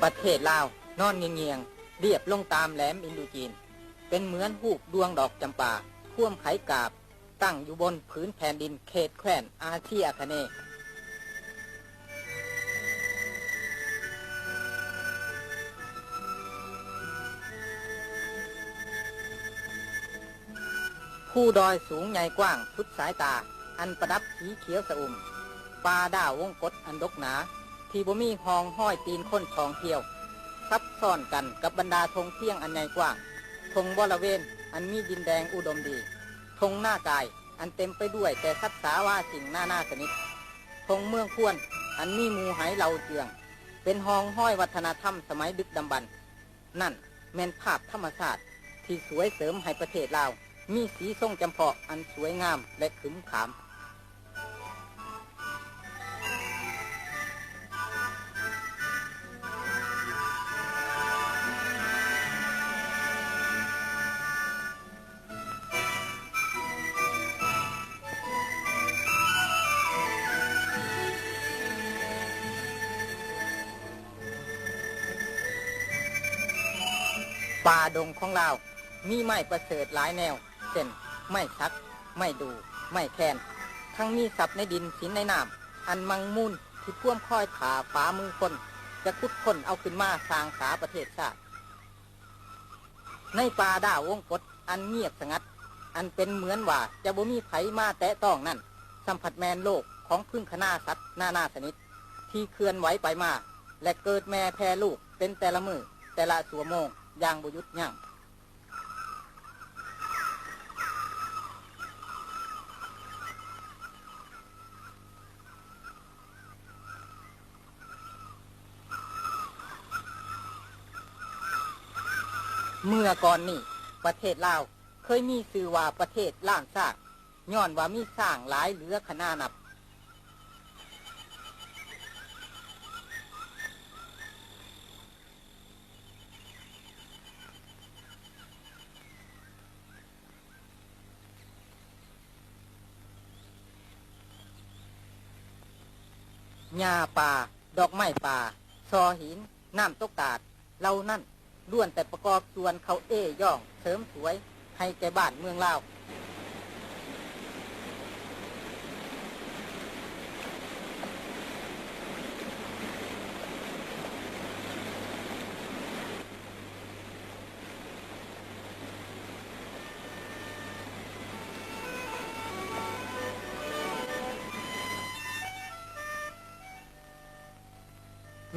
ประเทศลาวนอนเงียงๆเรียบลงตามแหลมอินโดจีนเป็นเหมือนหูกดวงดอกจำปาท่วมไขกาบตั้งอยู่บนผืนแผ่นดินเขตแคว้นอาเซียคเนย์ผู้ดอยสูงใหญ่กว้างสุดสายตาอันประดับสีเขียวสะอุ่มป่าดาววงกฏอันดกหนาที่บ่มีห้องห้อยตีนค้นทองเที่ยวซับซ้อนกันกับบรรดาธงเที่ยงอันใหญ่กว้างธงบริเวณอันมีดินแดงอุดมดีธงหน้ากายอันเต็มไปด้วยแต่สัตว์สาว่าสิ่งหน้าชนิดธงเมืองพวนอันมีหมู่ไหเหล่าเจืองเป็นห้องห้อยวัฒนธรรมสมัยดึกดำบรรพ์นั่นแม่นภาพธรรมชาติที่สวยเสริมให้ประเทศลาวมีสีทรงจำเพาะอันสวยงามและขึมขามป่าดงของเรามีไม้ประเสริฐหลายแนวเช่นไม้ชักไม้ดูไม้แคนทั้งมีศัพท์ในดินสินในน้ำอันมังมูลที่ท่วมค่อยขาฝ่ามือคนจะคุดคนเอาขึ้นมาสร้างสาประเทศชาติในป่าดาววงกฏอันเงียบสงัดอันเป็นเหมือนว่าจะบ่มีไผมาแตะต้องนั่นสัมผัสแมนโลกของพึ่งคณาสัตว์นาชนิดที่เคลื่อนไหวไปมาและเกิดแม่แพร่ลูกเป็นแต่ละมือแต่ละสัวโมงอย่างบุยุทธย่างเมื่อก่อนนี้ประเทศลาวเคยมีชื่อว่าประเทศล้านซากย้อนว่ามีสร้างหลายเหลือขนานับหญ้าป่าดอกไม้ป่าซอหินน้ำตกตาดเหล่านั้นล้วนแต่ประกอบส่วนเขาย่องเสริมสวยให้แก่บ้านเมืองลาว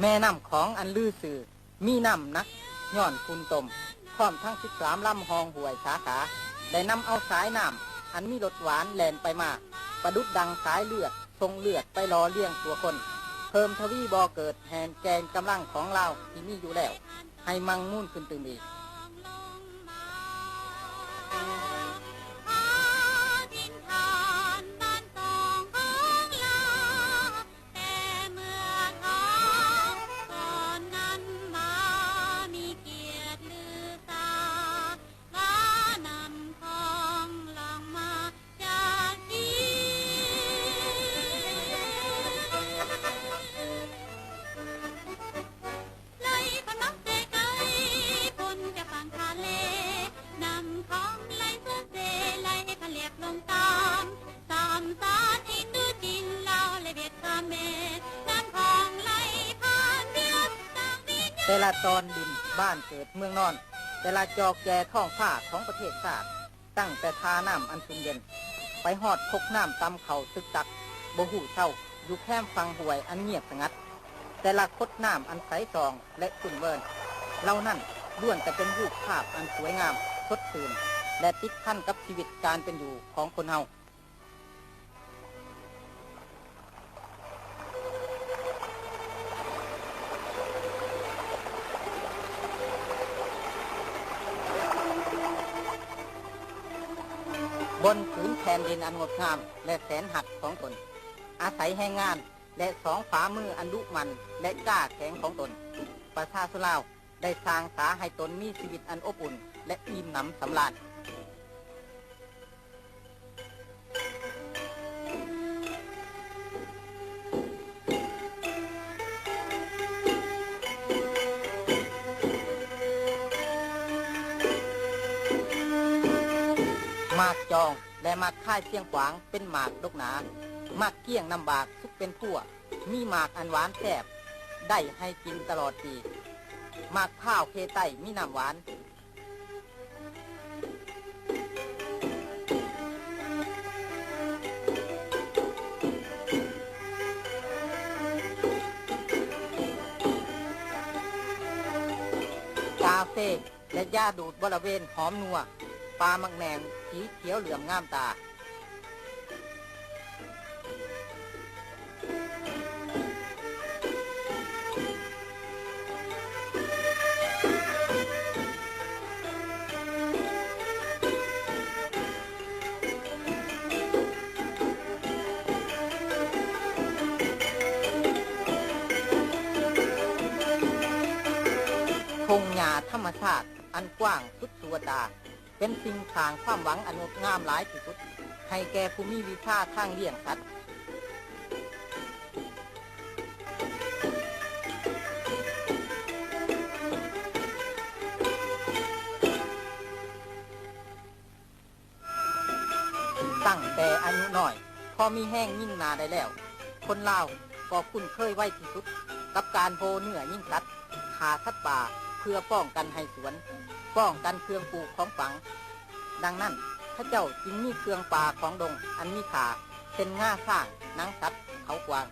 แม่น้ำของอันลือสื่อมีน้ำนักย้อนคุณตมพร้อมทั้ง13ลำหองห่วยสาขาได้นำเอาสายน้ำอันมีรสหวานแล่นไปมาประดุจดังสายเลือดทรงเลือดไปรอเลี้ยงตัวคนเพิ่มทวีบ่อเกิดแหนแกนกำลังของเราที่มีอยู่แล้วให้มั่งมุ่นขึ้นตื่นอีกแต่ละตอนดินบ้านเกิดเมืองนอนแต่ละจอกแก่ท้องผ้าของประเทศชาติตั้งแต่ทาน้ำอันชุ่มเย็นไปหอดพกน้ำตำเขาซึกตักบ่หูเช่าอยู่แคมฟังห่วยอันเงียบสงัดแต่ละคดน้ำอันใสซองและขุ่นเวินเหล่านั้นล้วนแต่เป็นรูปภาพอันสวยงามสดชื่นและติดพันกับชีวิตการเป็นอยู่ของคนเฮาบนผืนแผ่นดินอันงดงามและแสนหักของตนอาศัยแรงงานและสองฝ่ามืออันดุมันและกล้าแข็งของตนประชาชนลาวได้สร้างสาให้ตนมีชีวิตอันอบอุ่นและอิ่มหนำสำราญ เ หมากจองและหมากค่ายเชียงขวางเป็นหมากดกหนาหมากเกี้ยงนำบากสุกเป็นพั่วมีหมากอันหวานแซ่บได้ให้กินตลอดปีหมากข้าวเพไต้มีน้ำหวานกาเฟ่และหญ้าดูดบริเวณหอมนัวปลามักแหนงสีเขียวเหลืองงามตาทงหญ้าธรรมชาติอันกว้างสุดสุวตาเป็นสิ่งทางความหวังอันงดงามหลายที่สุดให้แก่ผู้มีวิชาทางเลี้ยงสัตว์ตั้งแต่อายุน้อยพอมีแห้งยิ่งนาได้แล้วคนลาวก็คุ้นเคยไว้ที่สุดกับการโพเนื้อยิ่งสัตว์ขาสัตว์ป่าเพื่อป้องกันให้สวนป้องกันเครื่องปลูกของฝังดังนั้นพระเจ้าจึงมีเครื่องป่าของดงอันมีขาเป็นง่าสร้างหนังสัตว์เขากวาง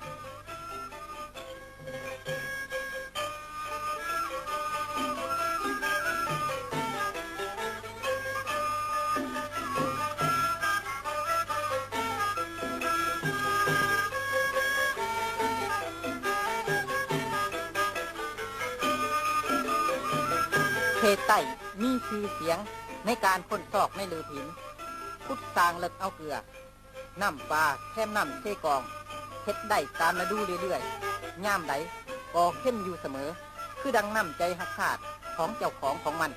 เพไต้มีชื่อเสียงในการค้นซอกในลือหินขุดสร้างเลิกเอาเกลือน้ำปลาแค่น้ำเทกองเฮ็ดได้ตามฤดูเรื่อยๆย่ามไหลก็เข้มอยู่เสมอคือดังน้ำใจหักขาดของเจ้าของมัน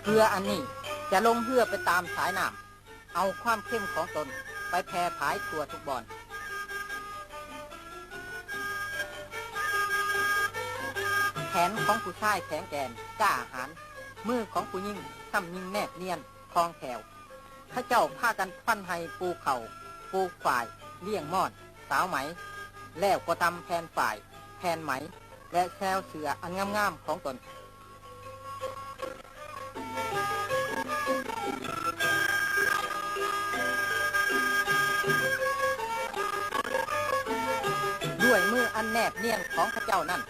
เกลืออันนี้จะลงเพื่อไปตามสายน้ำเอาความเข้มของตนไปแผ่ผายทั่วทุกบ่อนแขนของผู้ชายแข็งแกร่งกล้าหาญมือของผู้หญิงทำยิงแนบเนียนคลองแถวข้าเจ้าพากันฟันให้ปูเข่าปูฝ่ายเลี้ยงมอดสาวไหมแล้วก็ทำแผ่นฝ่ายแผ่นไหมและแซวเสืออันงามๆของตนด้วยมืออันแนบเนียนของข้าเจ้านั้น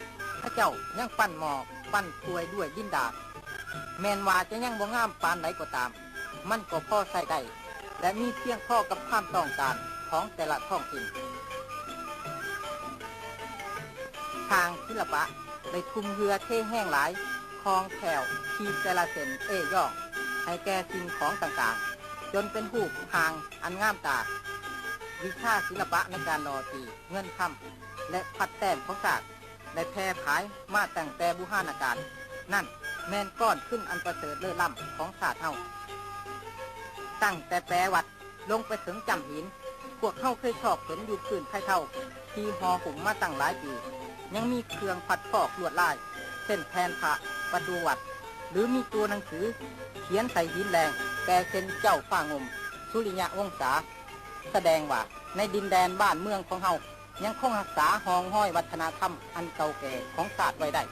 ข้าเจ้ายังปั้นหมอปั้นถวยด้วยดินดาบแมนว่าจะยังบ่งามปานใดก็ตามมันก็พอใส่ได้และมีเพียงพอกับความต้องการของแต่ละท้องถิ่นทางศิลปะได้ทุ่มเรือเท่แห้งหลายคลองแถวขีดแต่ละเส้นย่องให้แก่สิ่งของต่างๆจนเป็นรูปทางอันงามตาวิชาศิลปะในการหล่อตีเงินคำและพัดแต้มของศาสตร์ได้แพร่ผายมาตั้งแต่บูหาการนั่นแมนก้อนขึ้นอันประเสริฐเลิศล้ำของศาสตร์เฮาตั้งแต่แปรวัดลงไปถึงจำหินพวกเฮาเคยชอบเห็นอยู่พื้นไข่เท่าที่ห่อหุ้มมาตั้งหลายปียังมีเครื่องผัดฟอกลวดลายเส้นแทนพระประตูวัดหรือมีตัวหนังสือเขียนใส่หินแดงแปลเป็นเจ้าฟ้างมสุริยะวงศาแสดงว่าในดินแดนบ้านเมืองของเฮายังคงรักษาห้องห้อยวัฒนธรรมอันเก่าแก่ของศาสตร์ไว้ได้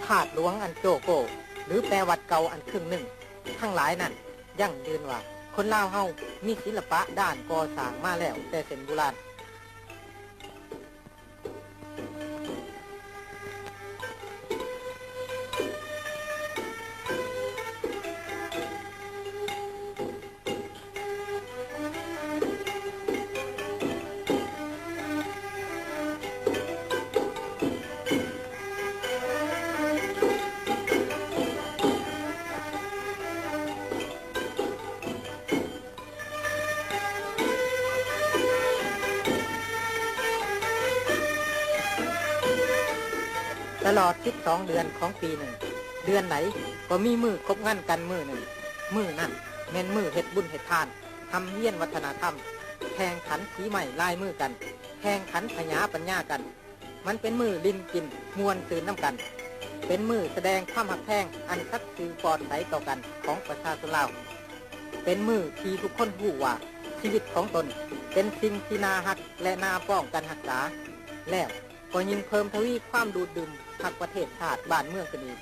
ธาตุหลวงอันโจโกหรือแปลวัดเก่าอันครึ่งหนึ่งทั้งหลายนั้นยั่งยืนว่าคนลาวเฮามีศิลปะด้านก่อสร้างมาแล้วแต่เส้นโบราณ ตลอด12เดือนของปีหนึ่งเดือนไหนก็มีมือคบงั้นกันมือหนึ่งมือนั่นแม่นมือเฮ็ดบุญเฮ็ดทานทำเฮี้ยนวัฒนธรรมแข่งขันสีใหม่ลายมือกันแข่งขันพญาปัญญากันมันเป็นมือลิ้นกินมวนตื่นน้ำกันเป็นมือแสดงความหักแพงอันศักดิ์สิทธิ์ปลอดใสต่อกันของประชาชนลาวเป็นมือที่ทุกคนรู้ว่าชีวิตของตนเป็นสิ่งที่น่าหักและน่าป้องกันรักษาแล้วก็ยิ่งเพิ่มทวีความดูดดื่มหักประเทศชาติบ้านเมืองกันอีก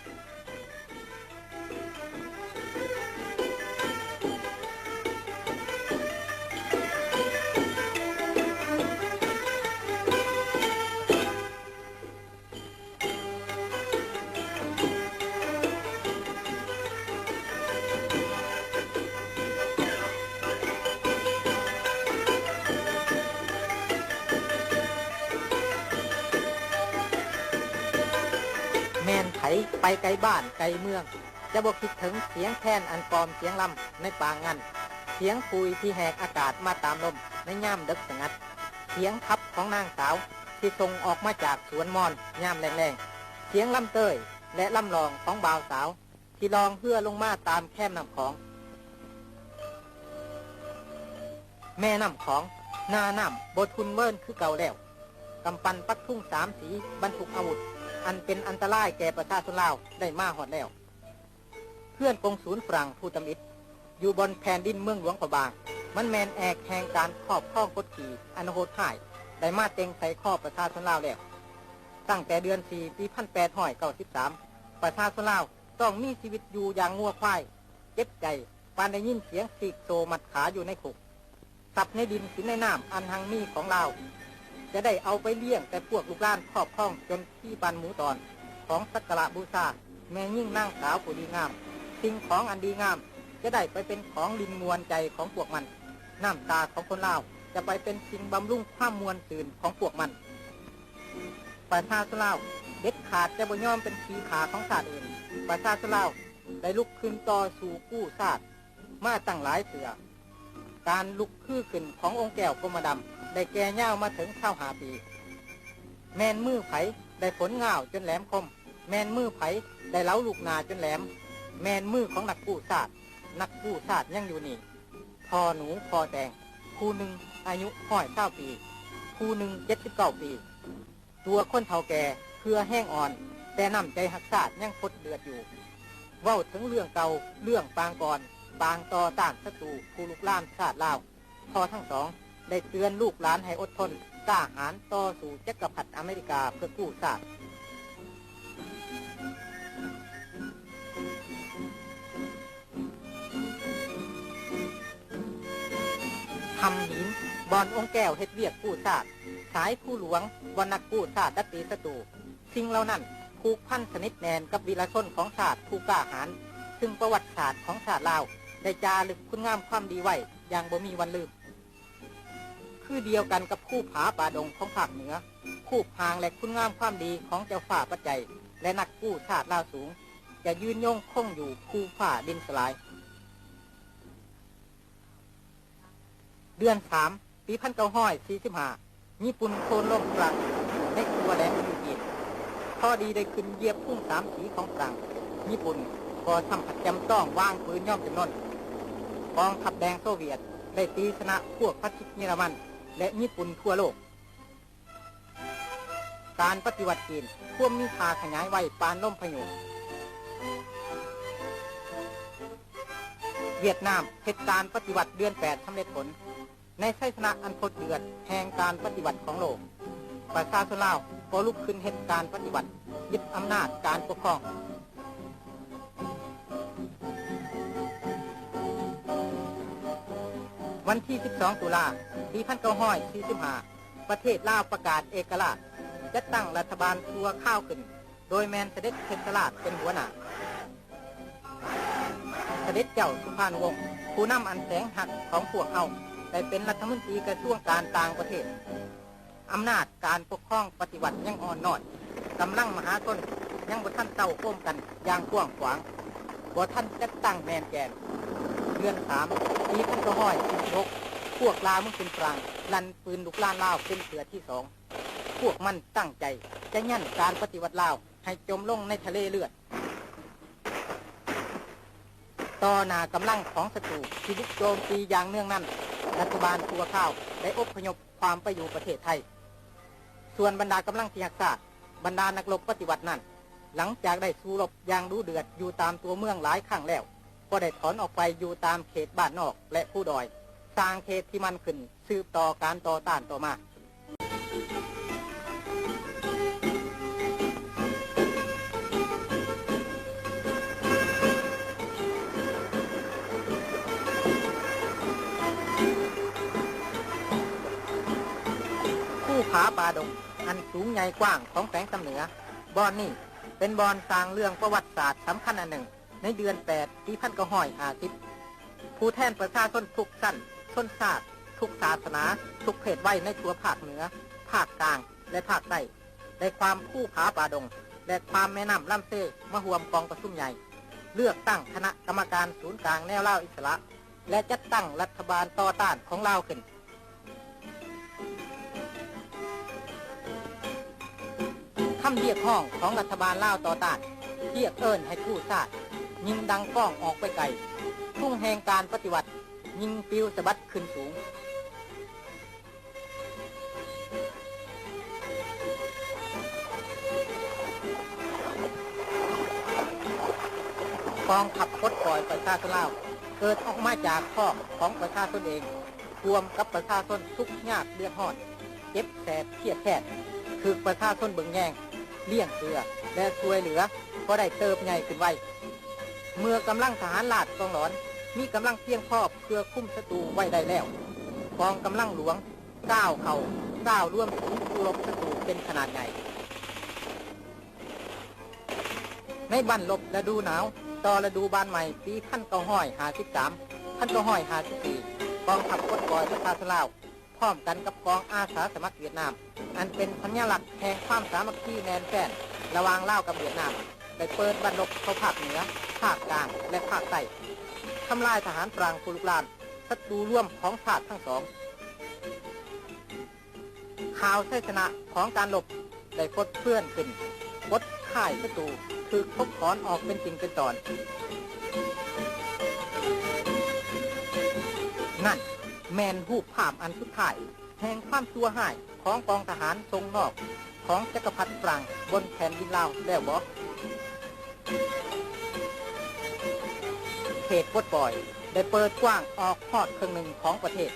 แม่นไถไปไกลบ้านไกลเมืองจะบอกคิดถึงเสียงแคนอันปลอมเสียงลำในป่างันเสียงคุยที่แหกอากาศมาตามลมในย่ามดึกสงัดเสียงทับของนางสาวที่ส่งออกมาจากสวนมอนย่ามแรงๆเสียงลำเตยและลำลองของบ่าวสาวที่ลองเพื่อลงมาตามแคมน้ำของแม่น้ำของนาน้ำบทุนเวิร์นคือเก่าแล้วกำปั้นปักทุ่งสามสีบรรทุกอาวุธอันเป็นอันตรายแก่ประชาชนลาวได้มาหอดแล้วเพื่อนกงศูนย์ฝรั่งผู้ตำอิดอยู่บนแผ่นดินเมืองหลวงพะบางมันแมนแอกแห่งการครอบครองกดขี่อนาโหดถ่ายได้มาเต็งใส่ข้อประชาชนลาวแล้วตั้งแต่เดือน4 ปี 1893ประชาชนลาวต้องมีชีวิตอยู่อย่างงัวควายเจ็บใจปานได้ยินเสียงสีกโซมัดขาอยู่ในขุกสับในดินสินในน้ำอันหังมีของลาวจะได้เอาไปเลี้ยงแต่พวกลูกหลานครอบครองจนที่ปันหมูตอนของสักการะบูชาแม่ยิ่งนั่งสาวผู้ดีงามสิ่งของอันดีงามจะได้ไปเป็นของลินมวลใจของพวกมันน้ำตาของคนลาวจะไปเป็นสิ่งบำรุงความมวลตื่นของพวกมันประชาชนลาวเด็ดขาดจะบ่ยอมเป็นขี้ขาของชาติอื่นประชาชนลาวได้ลุกขึ้นต่อสู่กู้ชาติมาตั้งหลายเสือการลุกขึ้นขององค์แก้วกรมดำได้แก่เง่ามาถึงเข้าหาปีแมนมือไผได้ผลเง่าจนแหลมคมแมนมือไผได้เล้าลูกนาจนแหลมแมนมือของนักกู้ชาติยังอยู่นี่พอหนูพอแดงคู่หนึ่งอายุ9 ปีคู่หนึ่ง79 ปีตัวคนเฒ่าแก่เครือแห้งอ่อนแต่น้ำใจหักชาติยังพดเดือดอยู่เว้าถึงเรื่องเก่าเรื่องปางก่อนปางต่อต้านศัตรูผู้ลุกล้ำชาติลาวพอทั้งสองได้เตือนลูกหลานให้อดทนกล้าหาญต่อสู่จักรพรรดิอเมริกาเพื่อกู้ชาติทำหินบอนองค์แก้วเฮ็ดเวียกกู้ชาติสายผู้หลวงบอนนักกู้ชาติดัดตีศัตรูสิ่งเหล่านั้นผูกพันสนิทแน่นกับวีรชนของชาติผู้กล้าหาญซึ่งประวัติศาสตร์ของชาติลาวได้จารึกคุณงามความดีไว้อย่างบ่มีวันลืมคือเดียวกันกับคู่ผาป่าดงของภาคเหนือคู่พางและคุณงามความดีของเจ้าฝ่าปัจจัยและนักกู้ชาติลาวสูงจะยืนยงคงอยู่คู่ฝ่าดินสลายเดือน3 ปี 1945ญี่ปุ่นโค่นล่มฝรั่งในตัวแหลมยูจีนพอดีได้ขึ้นเหยียบพุ่งสามสีของฝรั่งญี่ปุ่นก็ทำผัดจำต้องวางปืนย่อมจำนวนกองทัพแดงโซเวียตได้ตีชนะพวกฟาสซิสต์เยอรมันและญี่ปุ่นทั่วโลกการปฏิวัติจีนควบมีพาขยายไว้ปานล่มพยุเวียดนามเหตุการณ์ปฏิวัติเดือน8สำเร็จผลในชัยชนะอันโคตรเดือดแห่งการปฏิวัติของโลกประชาชนลาวก็ลุกขึ้นเหตุการณ์ปฏิวัติยึดอำนาจการปกครองวันที่12 ตุลาปี 1945ประเทศลาวประกาศเอกราชจะตั้งรัฐบาลชั่วข้าวขึ้นโดยแมนเสด็จเพชรราชเป็นหัวหน้าเสด็จเจ้าสุพรรณวงศ์ผู้นำอันแสงหักของพวกเฮาได้เป็นรัฐมนตรีกระทรวงการต่างประเทศอำนาจการปกครองปฏิวัติยังอ่อนน้อยกำลังมหาชนยังบ่ทันเต้าโค้มกันอย่างกว้างขวางบ่ทันจัดตั้งแมนแกนเดือน3 ปี 1946พวกลาวมึงเป็นฝรั่งลั่นปืนลูกล้านลาวเป็นเสือที่2พวกมันตั้งใจจะยั่นการปฏิวัติลาว ให้จมลงในทะเลเลือดต่อหน้ากำลังของศัตรูที่บุกโจมตีอย่างเนื่องนั่นรัฐบาลทัวข้าวได้อพยพความไปอยู่ประเทศไทยส่วนบรรดากำลังที่หักษาบรรดานักรบปฏิวัตินั้นหลังจากได้สู้รบอย่างดุเดือดอยู่ตามตัวเมืองหลายครั้งแล้วก็ได้ถอนออกไปอยู่ตามเขตบ้านนอกและผู้ดอยสร้างเขตที่มันขึ้นสืบต่อการต่อต้านต่อมาผาป่าดงอันสูงใหญ่กว้างของแฝงตำเหนือบอนนี่เป็นบอนสร้างเรื่องประวัติศาสตร์สำคัญอันหนึ่งในเดือน8 ปี1950ผู้แทนประชาชนทุกชั้นชนชาติทุกศาสนาทุกเพศวัยในทั่วภาคเหนือภาคกลางและภาคใต้ได้ความผู้ผาป่าดงและความแม่น้ำลำเซ่มาห่วมกองประชุมใหญ่เลือกตั้งคณะกรรมการศูนย์กลางแนวลาวอิสระและจัดตั้งรัฐบาลต่อต้านของลาวขึ้นคำเรียกห้องของรัฐบาลลาวต่อต้านเรียกเอิ้นให้กู้ชาติยิงดังก้องออกไปไกลทุ่งแห่งการปฏิวัติยิงปิวสะบัดขึ้นสูงกองขับปลดปล่อยประชาชนลาวเกิดออกมาจากคอกของประชาชนเองรวมกับประชาชนทุกยากเดือดร้อนเจ็บแสบเครียดแค้นคือประชาชนเบิ่งแย่งเลี้ยงเกลือและช่วยเหลือก็ได้เติบใหญ่ขึ้นไวเมื่อกำลังทหารลาดกองหลอนมีกำลังเพียงพอเพื่อคุ้มศัตรูไว้ได้แล้วกองกำลังหลวงก้าวเข้าก้าวร่วมถึงผู้รบศัตรูเป็นขนาดใหญ่ในบั้นลบฤดูหนาวต่อฤดูบานใหม่ปี1953 1954กองทัพปลดปล่อยประชาชนลาวพร้อมกันกับกองอาสาสมัครเวียดนามอันเป็นสัญลักษณ์แห่งความสามัคคีแน่นแฟ้นระหว่างลาวกับเวียดนามได้เปิดบั้นรบเข้าภาคเหนือภาคกลางและภาคใต้ทำลายทหารฝรั่งผู้ลุกรานศัตรูร่วมของชาติทั้งสองข่าวชัยชนะของการรบได้พดเพื่อนขึ้นพดข่ายศัตรูคือทบถอนออกเป็นจริงเป็นตอนนั่นแมนรูปภาพอันสุดท้ายแห่งความชั่วร้ายของกองทหารทรงนอกของจักรพรรดิฝรั่งบนแผ่นดินลาวแล้วบ่เขตปลดปล่อยได้เปิดกว้างออกฮอดครึ่งหนึ่งของประเทศ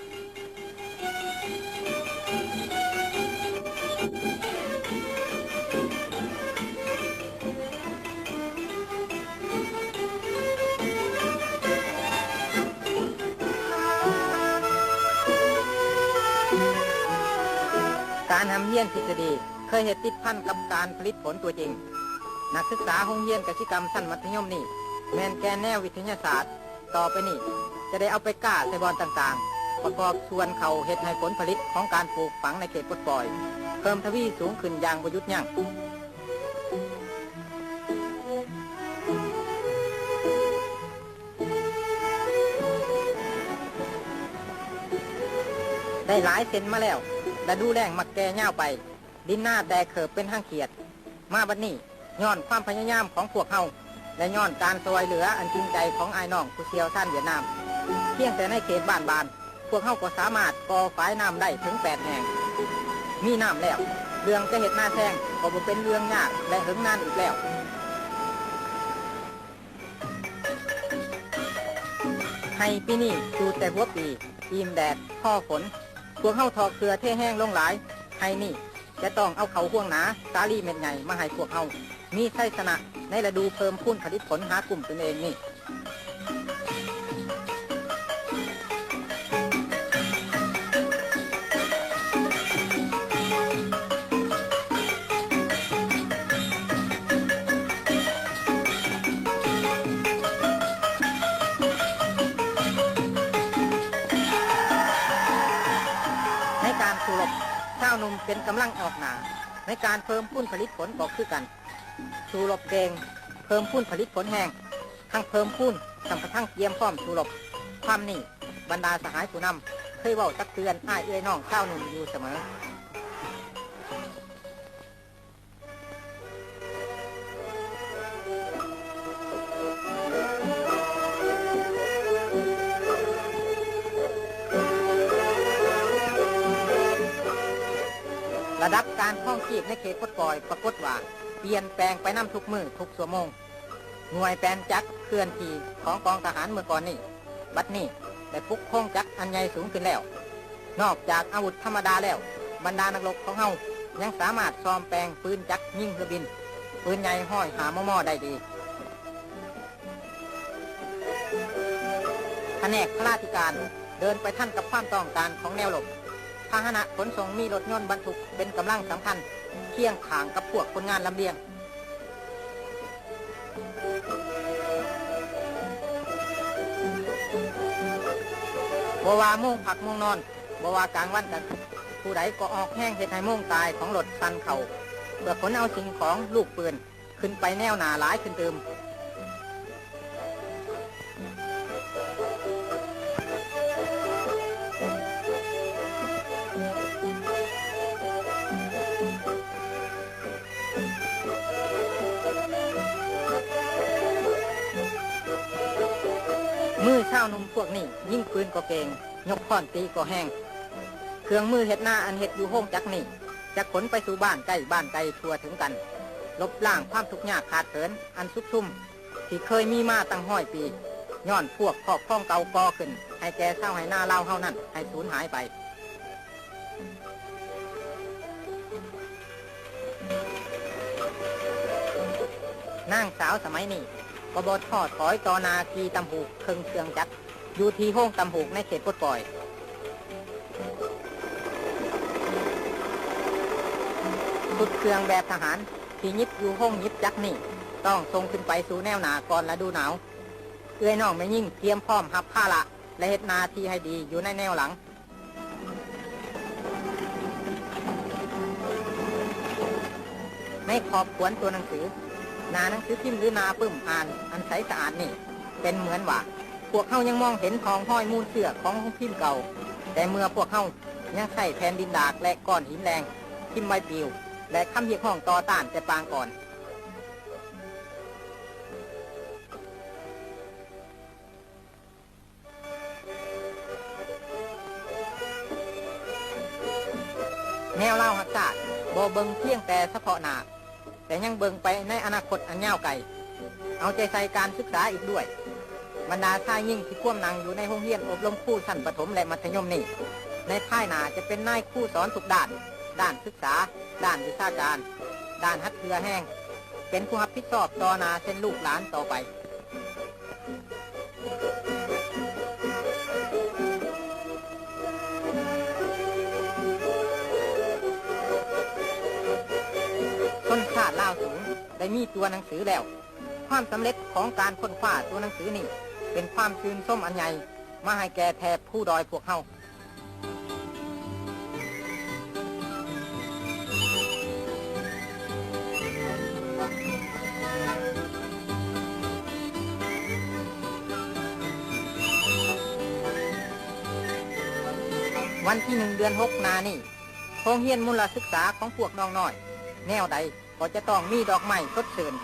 การทำเยี่ยนทฤษฎีเคยเหตุติดพันกับการผลิตผลตัวจริงนักศึกษาโรงเรียนกสิกรรมชั้นมัธยมนี่แมนแกนแนววิทยาศาสตร์ต่อไปนี่จะได้เอาไปกล้าใส่บอลต่างๆประกอบส่วนเขาเหตุให้ผลผลิตของการปลูกฝังในเขตปลดปล่อยเพิ่มทวีสูงขึ้นอย่างประยุทธ์ยั่งได้หลายเซนมาแล้วแต่ดูแรงมักแก่เง่าไปดินหน้าแตกเขิบเป็นห้างเขียดมาบัดนี้ย้อนความพยายามของพวกเฮาและย้อนการซอยเหลืออันจริงใจของไอ้น้องผู้เชี่ยวชาญเวียดนามเพียงแต่ในเขตบ้านบานพวกเฮาก็สามารถก่อฝายน้ำได้ถึง8 แห่งมีน้ำแล้วเรื่องจะเห็ดหน้าแซงก็บ่เป็นเรื่องยากและหึงนานอีกแล้วให้ปีนี้ดูแต่หัวปีอิ่มแดดพ่อฝนพวกเฮาทอเกลือเทแห้งลงหลายให้นี่จะต้องเอาเขาห่วงหนาสาลีเม็ดใหญ่มาให้พวกเฮามีชัยชนะในฤดูเพิ่มพูนผลิตผลหากลุ่มตนเองนี่ในการสู้รบชาวหนุ่มเป็นกำลังออกหนาในการเพิ่มพูนผลิตผลก็คือกันสู้รบแดงเพิ่มพูนผลิตผลแห้งทั้งเพิ่มพูนทั้งกระทั่งเตรียมพร้อมสู้รบความนี่บรรดาสหายผู้นำเคยเว้าตักเตือนอ้ายเอื้อยน้องชาวหนุ่มอยู่เสมอ ระดับการครองชีพในเขตปลดปล่อยปรากฏว่าเปลี่ยนแปลงไปนำทุกมือทุกชั่วโมงหน่วยแปลนจักรเคลื่อนที่ของกองทหารเมื่อก่อนนี้บัดนี้ได้ปลุกโครงจักรอันใหญ่สูงขึ้นแล้วนอกจากอาวุธธรรมดาแล้วบรรดานักรบของเฮายังสามารถซ้อมแปลงปืนจักรยิงเครื่องบินปืนใหญ่ห้อยหามอได้ดีแผนกพลาธิการเดินไปทันกับความต้องการของแนวรบพาหนะขนส่งมีรถยนต์บรรทุกเป็นกำลังสำคัญเคียงข้างกับพวกคนงานลำเลียงบ่ว่าโมงพักโมงนอนบ่ว่ากลางวันกันผู้ใดก็ออกแห้งเฮ็ดให้โมงตายของรถสั่นเข่าเพื่อขนเอาสิ่งของลูกปืนขึ้นไปแนวหน้าหลายขึ้นเติมมือเช้านุ่มพวกนี้ยิ่งปืนก็เก่งยกค้อนตีก็แห้งเครื่องมือเฮ็ดหน้าอันเฮ็ดอยู่ห้องจักนี่จะขนไปสู่บ้านใกล้บ้านไกลทั่วถึงกันลบล้างความทุกข์ยากขาดเขินอันซุกซุ่มที่เคยมีมาตั้ง100 ปีย้อนพวกครอบครองเก่าก่อขึ้นให้แก่เศร้าให้หน้าเล่าเฮานั่นให้สูญหายไปนางสาวสมัยนี้กบฏทอดถอยต่อนาทีตำหูกเครื่องจักรอยู่ที่ห้องตำหูกในเขตปลดปล่อยสุดเครื่องแบบทหารที่ยิบอยู่ห้องยิบจักรนี่ต้องส่งขึ้นไปสู่แนวหนาก่อนฤดูหนาวเอื้อยน้องไม่ยิ่งเตรียมพร้อมหับผ้าละและเฮ็ดนาทีให้ดีอยู่ในแนวหลังในขอบขวนตัวหนังสือหน้าหนังสือพิมพ์หรือหน้าปึ้มอ่านอันใสสะอาดนี่เป็นเหมือนว่าพวกเขายังมองเห็นทองห้อยมูลเสือของพิมพ์เก่าแต่เมื่อพวกเขายังใส่แผ่นดินดากและก้อนหินแรงพิมพ์ใบปลิวและคำเรียกห้องต่อต้านแต่ปางก่อนแนวเล่าหักษาบ่เบิงเพียงแต่เฉพาะหน้าแต่ยังเบิ่งไปในอนาคตอันยาวไกลเอาใจใส่การศึกษาอีกด้วยบรรดาชายยิ่งที่ควมนังอยู่ในห้องเรียนอบรมครูชั้นประถมและมัธยมนี่ในท้ายหน้าจะเป็นนายครูสอนทุกด้านศึกษาด้านวิชาการด้านหัดเรือแห้งเป็นผู้รับผิดชอบต่อนาเส้นลูกหลานต่อไปต้นชาติล่าวสูงได้มีตัวหนังสือแล้วความสำเร็จของการค้นคว้าตัวหนังสือนี่เป็นความชื่นชมอันใหญ่มาให้แก่แทบผู้ดอยพวกเฮาวันที่ 1 เดือน 6 นานี่โรงเรียนมูลศึกษาของพวกน้องน้อยแนวใดก็จะต้องมีดอกไม้สดชื่น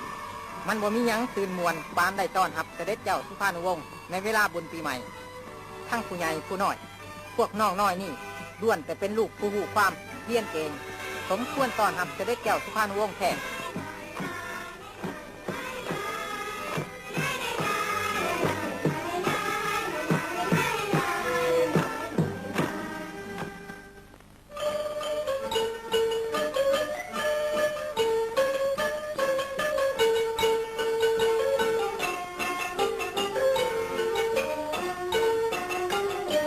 มันบ่มีหยังตื่นมวนปานได้ต้อนรับเสด็จเจ้าสุภานุวงศ์ในเวลาบุญปีใหม่ทั้งผู้ใหญ่ผู้น้อยพวกน้องน้อยนี่ล้วนแต่เป็นลูกผู้หูความเรียนเก่งสมควรต้อนรับเสด็จเจ้าสุภานุวงศ์แท้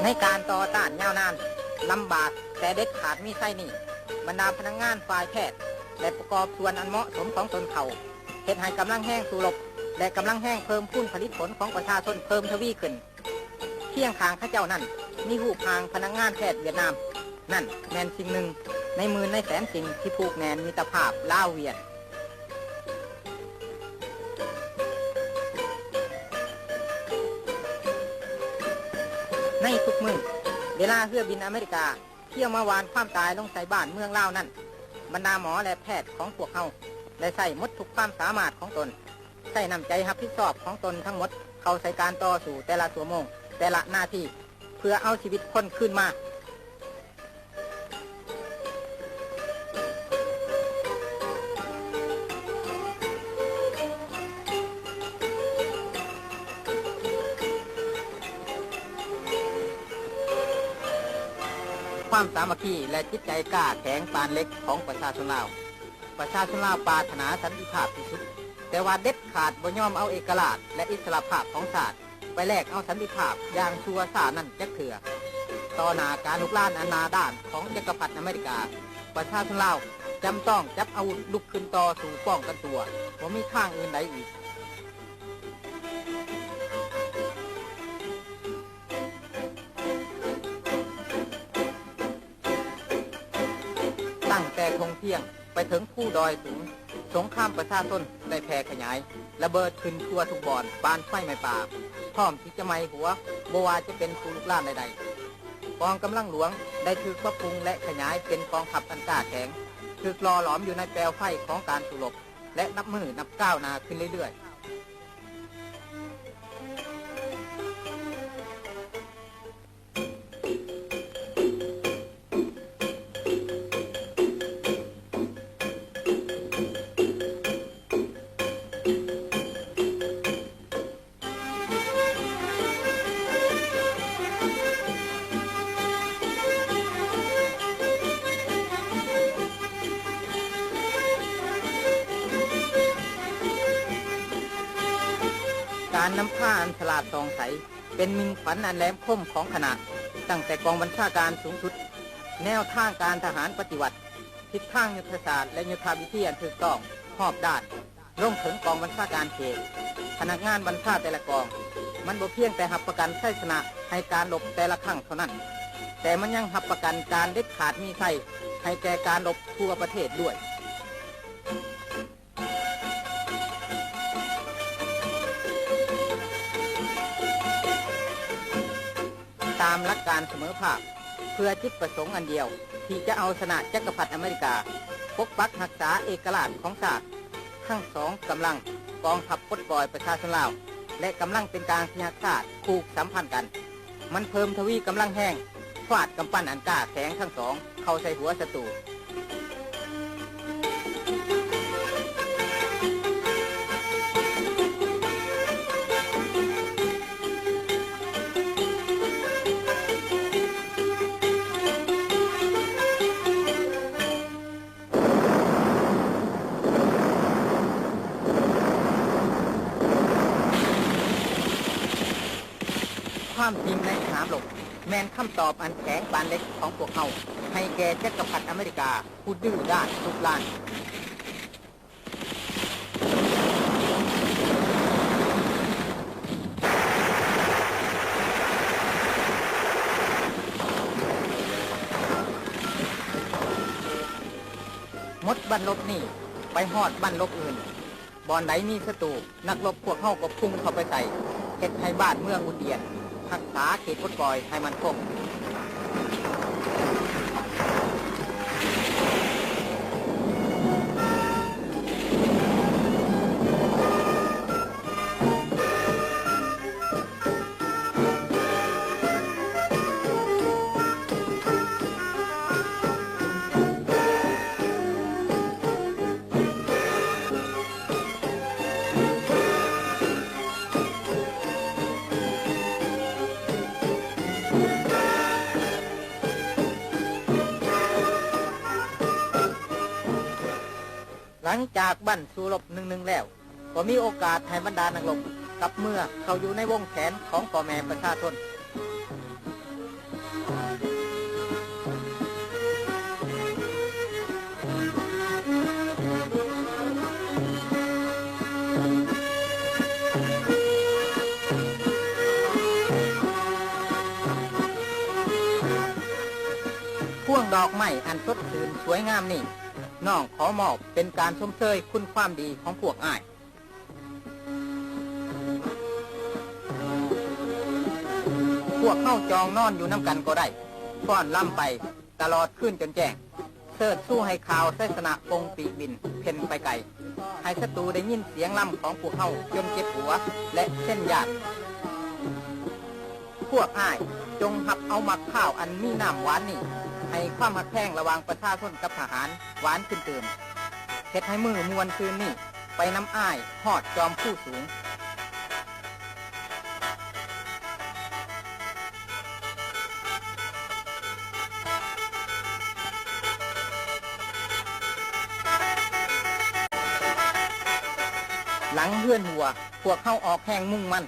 ในการต่อต้านยาวนานลำบากแต่เด็ดขาดมีไส้นี่บรรดาพนักงานฝ่ายแพทย์และประกอบส่วนอันเหมาะสมของตนเขาเฮ็ดให้กำลังแห้งสู่รบและกำลังแห้งเพิ่มพูนผลิตผลของประชาชนเพิ่มทวีขึ้นเที่ยงทางข้าเจ้านั่นมีรูปทางพนักงานแพทย์เวียดนามนั่นแมนสิ่งหนึ่งในหมื่นในแสนสิ่งที่ผูกแนนมิตรภาพลาวเวียดในทุกมือเวลาเรือบินอเมริกาเที่ยวมาวานความตายลงใส่บ้านเมืองลาวนั่นบรรดาหมอและแพทย์ของพวกเขาได้ใส่หมดทุกความสามารถของตนใส่น้ำใจรับผิดชอบของตนทั้งหมดเข้าใส่การต่อสู้แต่ละชั่วโมงแต่ละหน้าที่เพื่อเอาชีวิตคนขึ้นมา ความสามัคคีและจิตใจกล้าแข็งปานเล็กของประชาชนลาวประชาชนลาวปรารถนาสันติภาพที่สุดแต่ว่าเด็ดขาดบ่ยอมเอาเอกราชและอิสรภาพของชาติไปแลกเอาสันติภาพอย่างชั่วซ่านั่นจักเถื่อต่อหน้าการลุกลานอนาด้านของจักรพรรดิอเมริกาประชาชนลาวจำต้องจับอาวุธลุกขึ้นต่อสู่ป้องกันตัวบ่มีทางอื่นใดอีกตั้งแต่คงเที่ยงไปถึงผู้ดอยสูงสงครามประชาชนได้แพร่ขยายระเบิดขึ้นทั่วทุกบ่อนปานไฟไหม้ป่าพร้อมที่จะไหม้หัวบ่ว่าจะเป็นผู้ลุกลานใดๆกองกำลังหลวงได้ถูกปรับปรุงและขยายเป็นกองทัพอันกล้าแข็งถูกหล่อหลอมอยู่ในแปลวไฟของการสู้รบและนับมือนับก้าวหน้าขึ้นเรื่อยการนำผ้าอันฉลาดส่องใสเป็นมิงขวัญอันแหลมคมของคณะตั้งแต่กองบัญชาการสูงสุดแนวทางการทหารปฏิวัติทิศทางยุทธศาสตร์และยุทธวิธีอันถูกต้องรอบด้านลงถึงกองบัญชาการเขตพนักงานบัญชาแต่ละกองมันบ่เพียงแต่รับประกันชัยชนะให้การรบแต่ละครั้งเท่านั้นแต่มันยังรับประกันการเด็ดขาดมีชัยให้แก่การรบทั่วประเทศด้วยตามหลักการเสมอภาคเพื่อจิตประสงค์อันเดียวที่จะเอาชนะจักรพรรดิอเมริกาปกปักรักษาเอกราชของชาติทั้งสองกำลังกองทัพปลดปล่อยประชาชนลาวและกำลังเป็นการพิทักษ์ชาติผูกสัมพันธ์กันมันเพิ่มทวีกำลังแห้งฟาดกำปั้นอันกล้าแข็งทั้งสองเข้าใส่หัวศัตรูความจริงในสนามรบแมนคำตอบอันแข็งปานเล็กของพวกเขาให้แก่จักรพรรดิอเมริกาผู้ดื้อด้านลุกลานมดบันลบนี่ไปหอดบันลบอื่นบอนใดมีศัตรูนักรบพวกเขาก็พุ่งเข้าไปใส่เฮ็ดให้บ้านเมืองอุ่นเดียนรักษาเขตปลดปล่อยให้มันคงหลังจากบั้นสู้รบหนึ่งแล้วก็มีโอกาสให้บรรดานักรบกลับเมื่อเขาอยู่ในวงแขนของพ่อแม่ประชาชนพวงดอกไม้อันสดชื่นสวยงามนี่น้องขอมอบเป็นการชมเชยคุณความดีของพวกอ้ายพวกเข้าจองนอนอยู่น้ำกันก็ได้ฟ้อนล่ำไปตลอดขึ้นจนแจ้งเสิร์ชสู้ให้ข่าวไสสนะปงปีบินเพ่นไปไกลให้ศัตรูได้ยินเสียงล่ำของพวกเข้าจนเจ็บหัวและเส้นญาติพวกอ้ายจงหับเอาหมักข้าวอันมีน้ำหวานนี่ให้ความหักแพงระหว่างประชาชนกับทหารหวานขึ้นเติมเฮ็ดให้มือมวนคืนนี่ไปน้ำอ้ายหอดจอมผู้สูง ข หลังเลื่อนหัวพวกเขาออกแห่งมุ่งมั่น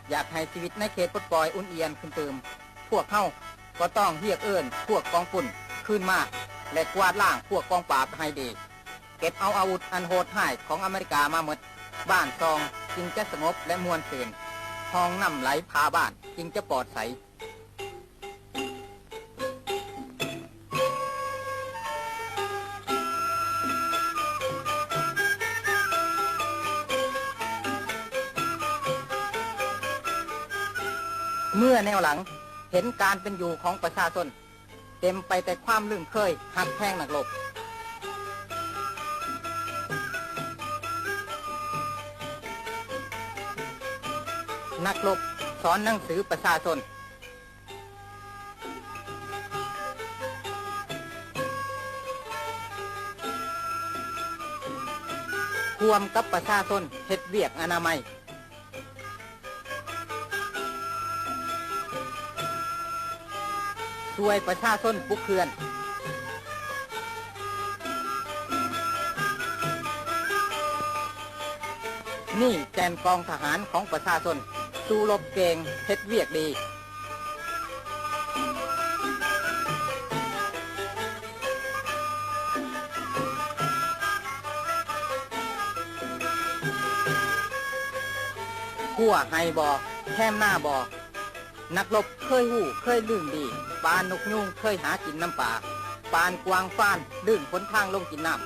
อยากให้ชีวิตในเขตปลดปล่อยอุ่นเอียนขึ้นเติมพวกเขาก็ต้องเรียกเอิ้นพวกกองปุ่นขึ้นมาและกวาดล้างพวกกองปราบให้ดีเก็บเอาอาวุธอันโหดร้ายของอเมริกามาหมดบ้านซองจึงจะสงบและมวลซื่นห้องน้ำไหลพาบ้านจึงจะปลอดใสเมื่อแนวหลังเห็นการเป็นอยู่ของประชาชนเต็มไปแต่ความลื่นเคยหักแพงนักรบนักรบสอนหนังสือประชาชนควมกับประชาชนเฮ็ดเวียกอนามัยช่วยประชาชนปลุกเคือนนี่แกนกองทหารของประชาชนสู้รบเก่งเฮ็ดเวียกดีขั่วไฮบอแคมหน้าบอนักรบเคยหู้เคยลืมดีปานนกยุงเคยหากินน้ำป่าปานกวางฟ้านลื่นพ้นทางลงกินน้ำ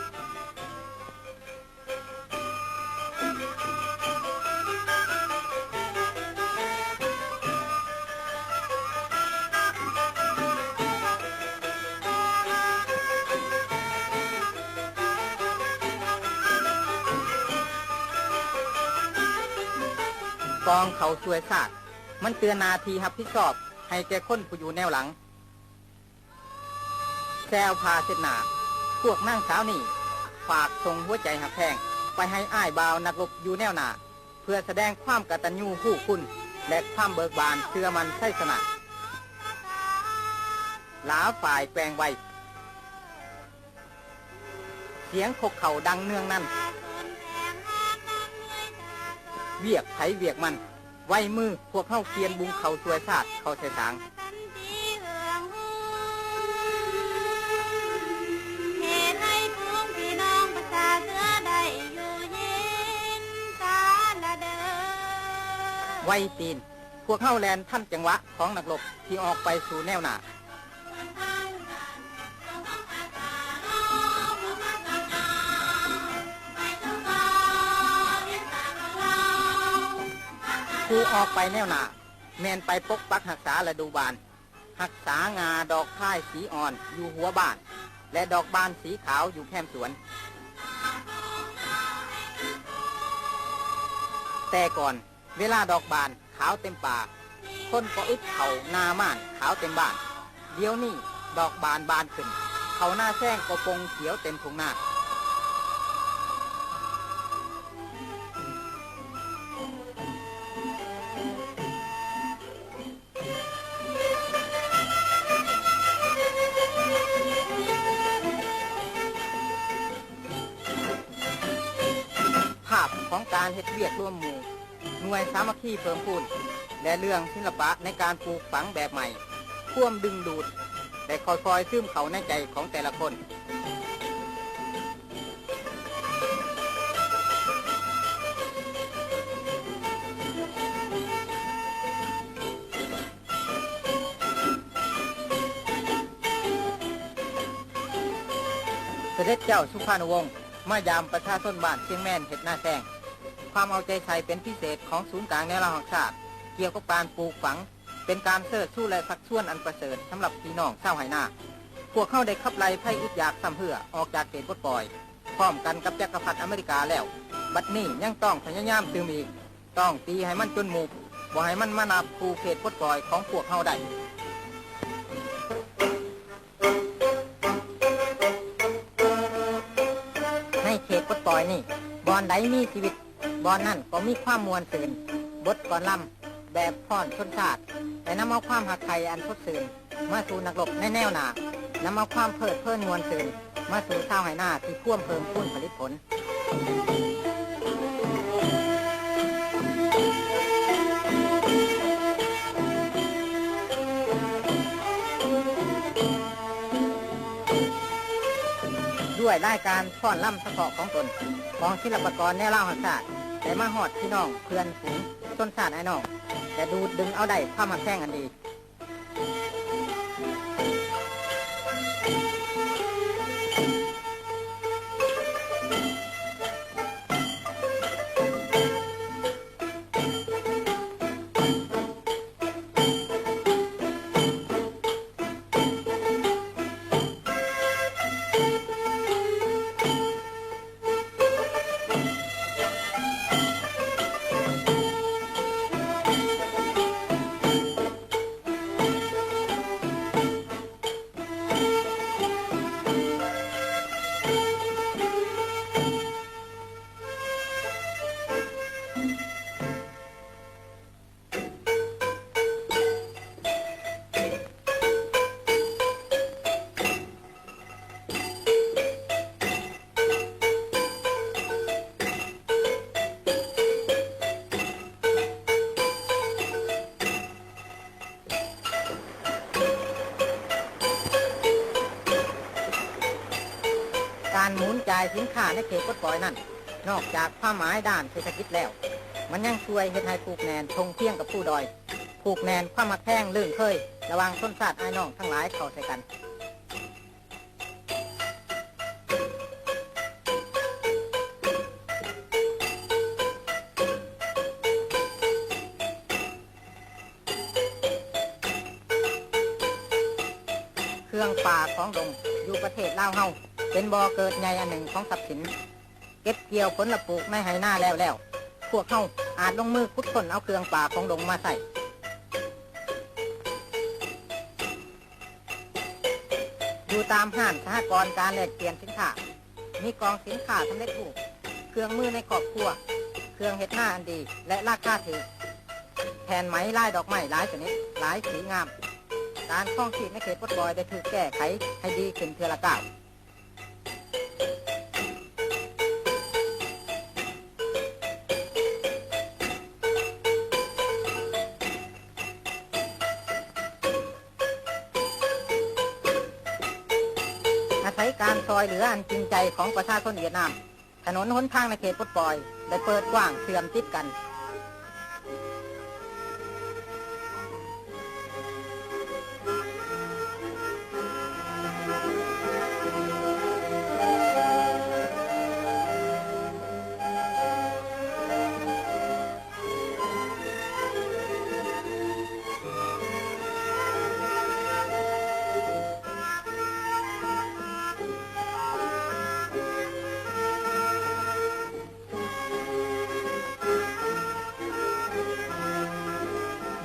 กองเขาช่วยชาติมันเตือนนาทีรับผิดชอบให้แก่คนผู้อยู่แนวหลังแซวพาเสนาพวกนั่งสาวนี่ฝากส่งหัวใจหักแพงไปให้อ้ายบ่าวนักรบอยู่แนวหน้าเพื่อแสดงความกตัญญูผู้คุณและความเบิกบานเชื่อมันใช่สนะหลาฝ่ายแปลงไวเสียงขกเข่าดังเนืองนั่นเวียกไผเวียกมันไว้มือพวกเข้าเคียนบุงเขาช่วยชาติเขาใช้สางไว้ตีนพวกเข้าแลนท่านจังหวะของนักรบที่ออกไปสู่แนวหน้าผู้ออกไปแนวหน้าแมนไปปกปักรักษาและดูบานรักษางาดอกค่ายสีอ่อนอยู่หัวบ้านและดอกบานสีขาวอยู่แคมสวนแต่ก่อนเวลาดอกบานขาวเต็มป่าคนก็อึดเขาหน้าม่านขาวเต็มบ้านเดี๋ยวนี้ดอกบานบานขึ้นเขาหน้าแซงก็ปงเขียวเต็มทุ่งนาของการเฮ็ดเวียกร่วมหมู่หน่วยสามัคคีเพิ่มพูนและเรื่องศิลปะในการปลูกฝังแบบใหม่ท่วมดึงดูดและคอยซึมเข้าในใจของแต่ละคนเสด็จเจ้าสุภานุวงศ์มายามประชาชนบ้านเชียงแม่นเฮ็ดหน้าแซงความเอาใจใส่เป็นพิเศษของศูนย์กลางแนวราชชาติเกี่ยวกับการปลูกฝังเป็นการเชิดชูและชักชวนอันประเสริฐสำหรับพี่น้องชาวไหหน้าพวกเขาได้ขับไล่ไพ่อึดอยากซ้ำเพื่อออกจากเขตปลดปล่อยพร้อมกันกับจักรพรรดิอเมริกาแล้วบัดนี้ยังต้องพยายามตื่มอีกต้องตีให้มันจนหมู่บ่ให้มันมานับภูเขตปลดปล่อยของพวกเขาได้ในเขตปลดปล่อยนี่บอนใดมีชีวิตบอนนั่นก็มีความมวลซื่นบทกลอนลำแบบพ่อนชนชาติแต่นำเอาความหักใครอันสดซื่นมาสู่นักรบในแนวหน้านำเอาความเพลิดเพลินมวลซื่นมาสู่ชาวไหหน้าที่พ่วงเพิ่มพูนผลิตผล ด้วยรายการฟ้อนล่ำเฉพาะของตนของศิลปากรแนวเล่าหักศาสตร์แต่มาหอดพี่น้องเพื่อนฝูงต้นศาสตร์ไอ้น้องแต่ดูดึงเอาได้ความมาแข่งอันดีการหมุนจ่ายสินค้าในเขตปลดปล่อยนั้นนอกจากความหมายด้านเศรษฐกิจแล้วมันยังช่วยเฮ็ดให้ผูกแนนทงเที่ยงกับผู้ดอยผูกแนนความมาแท่งลื่นเคยระวังต้นศาสตร์ไอ้น้องทั้งหลายเข้าใส่กันเครื่องป่าของดงอยู่ประเทศลาวเฮาเป็นบ่อเกิดใหญ่อันหนึ่งของทรัพย์สินเก็บเกี่ยวผลละปลูกในไหหน้าแล้วพวกเฮาอาจลงมือขุดค้นเอาเครื่องป่าของดงมาใส่อยู่ตามห้างสหกรณ์การแลกเปลี่ยนสินค้ามีกองสินค้าสำเร็จรูปเครื่องมือในครอบครัวเครื่องเฮ็ดหน้าอันดีและราคาถูกแผ่นไหมลายดอกไม้หลายชนิดหลายสีงามการท่องเที่ยวในเขตปลดปล่อยได้ถูกแก้ไขให้ดีขึ้นเทื่อละก้าวอาศัยการซอยเหลืออันจริงใจของประชาชนเวียดนามถนนหนทางในเขตปลดปล่อยได้เปิดกว้างเชื่อมติดกัน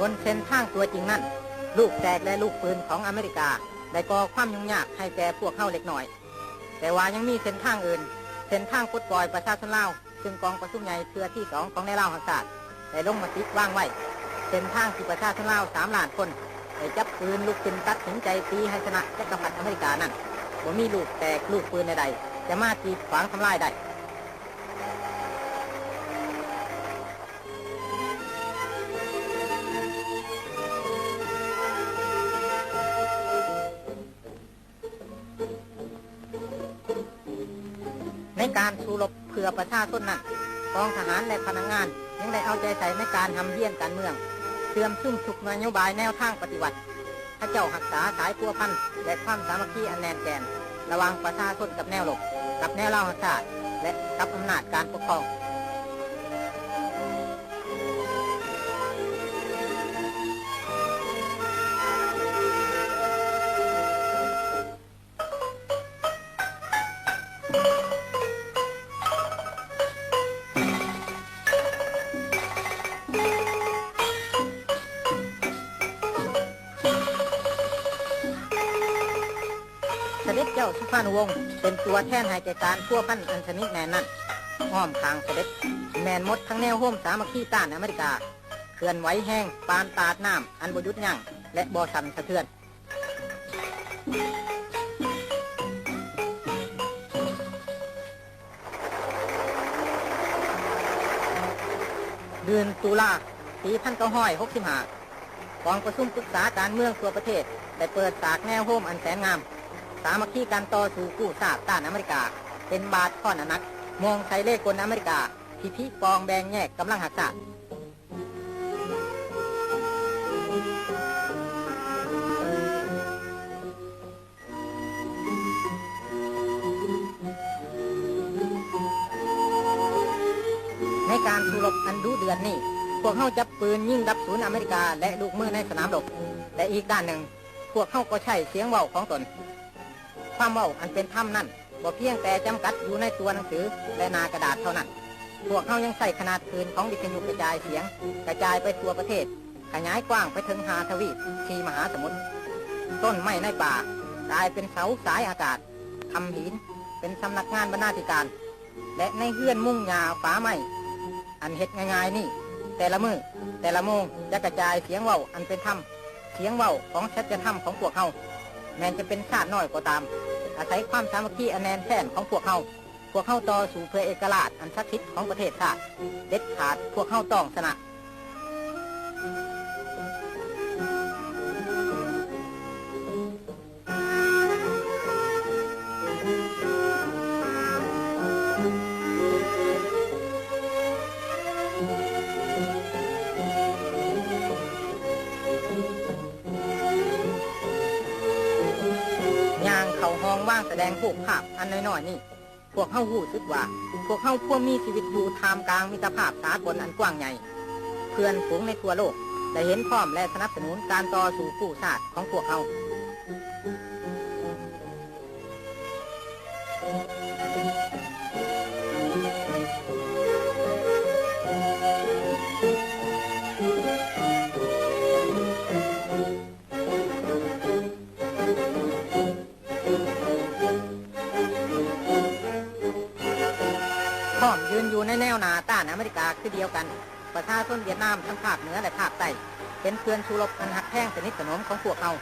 บนเส้นทางตัวจริงนั้นลูกแตกและลูกปืนของอเมริกาได้ก่อความยุ่งยากให้แก่พวกเข้าเล็กน้อยแต่ว่ายังมีเส้นทางอื่นเส้นทางปลดปล่อยประชาชนลาวซึ่งกองประชุมใหญ่เทื่อที่2ของในลาวหักศาสตร์ได้ลงมติวางไว้เส้นทางที่ประชาชนลาว3 ล้านคนได้จับปืนลูกปืนตัดสินใจตีให้ชนะจักรพรรดิอเมริกานั้นบ่มีลูกแตกลูกปืนใดๆจะมากีดขวางทำลายได้ในการสู้รบเพื่อประชาชนนั้นกองทหารและพนักงานยังได้เอาใจใส่ในการทำเยี่ยนการเมืองเชื่อมชุ่มชุกนโยบายแนวทางปฏิบัติพระเจ้าหักษาสายพัวพันและความสามัคคีอันแน่นแฟ้นระหว่างประชาชนกับแนวรบกับแนวเล่าหักษาและกับอำนาจการปกครองเสด็จเจ้าสุพรรณวงศ์เป็นตัวแทนให้แก่การพัวพันอันชนิดแน่นนั้นห้อมคางเสด็จแมนมดทั้งแนวโฮมสามัคคีต้านอเมริกาเคลื่อนไหวแห้งปานตาดน้ำอันบยุทธ์ยั่งและบ่สั่นสะเทือนเดือนตุลาปี1965กองประชุมปรึกษาการเมืองทั่วประเทศได้เปิดฉากแนวโฮมอันแสนงาม สามัคคีกันต่อสู้กู้ชาติต้านอเมริกาเป็นบาทข้อนักมองใช้เลขกลอเมริกาที่พิกองแบ่งแยกกำลังหักษาในการสู้รบอันดุเดือดนี่พวกเขาจับปืนยิงดับศูนย์อเมริกาและลูกมือในสนามรบและอีกด้านหนึ่งพวกเขาก็ใช้เสียงเว้าของตนความเว้าอันเป็นธรรมนั่นบ่เพียงแต่จำกัดอยู่ในตัวหนังสือและหน้ากระดาษเท่านั้นพวกเขายังใส่ขนาดคืนของวิทยุกระจายเสียงกระจายไปทั่วประเทศขยายกว้างไปถึง5 ทวีป4 มหาสมุทรต้นไม้ในป่ากลายเป็นเสาสายอากาศทำหินเป็นสำนักงานบรรณาธิการและในเฮือนมุ่งหญ้าฝาไม้อันเฮ็ดง่ายๆนี่แต่ละมือแต่ละโมงจะกระจายเสียงเว้าอันเป็นธรรมเสียงเว้าของสัจธรรมของพวกเขาแม้จะเป็นชาติน้อยก็ตามอาศัยความสามัคคีอันแน่นแฟ้นของพวกเขาต่อสู่เพื่อเอกราชอันศักดิ์สิทธิ์ของประเทศชาติเด็ดขาดพวกเขาต้องชนะย่างเขาห้องว่างแสดงผูกภาพอันน้อยๆนี่พวกเขาหู้สึกว่าพวกเขาพวกมีชีวิตอยู่ท่ามกลางมิตรภาพสากลอันกว้างใหญ่เพื่อนฝูงในทั่วโลกได้เห็นพร้อมและสนับสนุนการต่อสู้กู้ชาติของพวกเขาพร้อมยืนอยู่ในแนวหน้าต้านอเมริกาคือเดียวกันประชาชนเวียดนามทั้งภาคเหนือและภาคใต้เป็นเพื่อนชูรบอันหักแท่งสนิทสนมของพวกเขา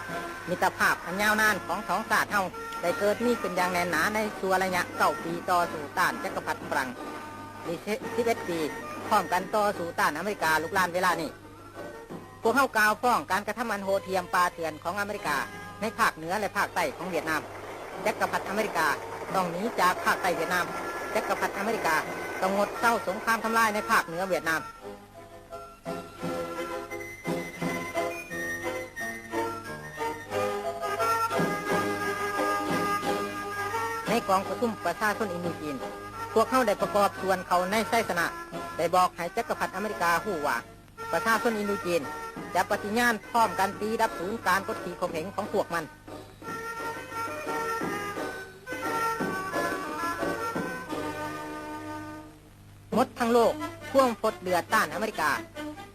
มิตรภาพอันยาวนานของสองชาติเขาได้เกิดมีขึ้นอย่างแน่นหนาในช่วงระยะ9 ปีต่อสู่ต้านจักรพรรดิฝรั่ง11 ปีพร้อมกันต่อสู่ต้านอเมริกาลุกลานเวลานี้พวกเขากล่าวฟ้องการกระทำอันโหดเหี้ยมปาเถื่อนของอเมริกาในภาคเหนือและภาคใต้ของเวียดนามจักรพรรดิอเมริกาต้องหนีจากภาคใต้เวียดนามจักรพรรดิอเมริกาต้องงดเศร้าสงครามทำลายในภาคเหนือเวียดนามในกองประชุมประชาชนอินโดจีนพวกเขาได้ประกอบส่วนเขาในไส้สนะได้บอกให้จักรพรรดิอเมริกาหู้ว่าประชาชนอินโดจีนจะปฏิญาณพร้อมกันตีดับศูนย์การกดขี่ข่มเหงของพวกมันหมดทั้งโลกพ่วงพดเดือดต้านอเมริกา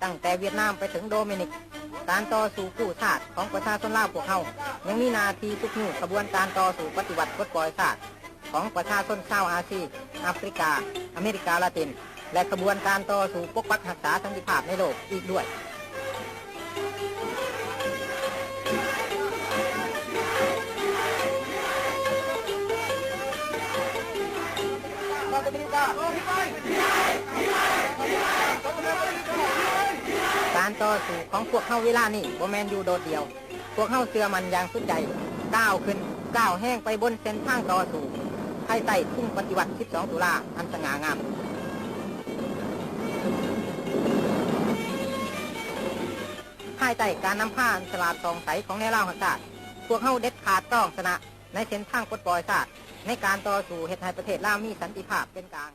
ตั้งแต่เวียดนามไปถึงโดมินิกการต่อสู้กู้ชาติของประชาชนลาวพวกเขายังมีนาทีทุกนิ้วขบวนการต่อสู้ปฏิวัติปลดปล่อยชาติของประชาชนชาวอาเซียนแอฟริกาอเมริกาลาตินและขบวนการต่อสู้ปกปักรักษาสันติภาพในโลกอีกด้วยการต่อสู้ของพวกเขาเวลานี้บ่แมนอยู่โดดเดียวพวกเขาเชื่อมันอย่างสุดใจก้าวขึ้นก้าวแห้งไปบนเส้นทางต่อสู้ภายใต้ทุ่งปฏิวัติ12 ตุลาอันสง่างามภายใต้การนำผ้าฉลาดสองใสของแนวร่างศาสตร์พวกเขาเด็ดขาดต้องชนะในเส้นทางปลดปล่อยชาติในการต่อสู้เฮ็ดให้ประเทศลาวมีสันติภาพเป็นกลาง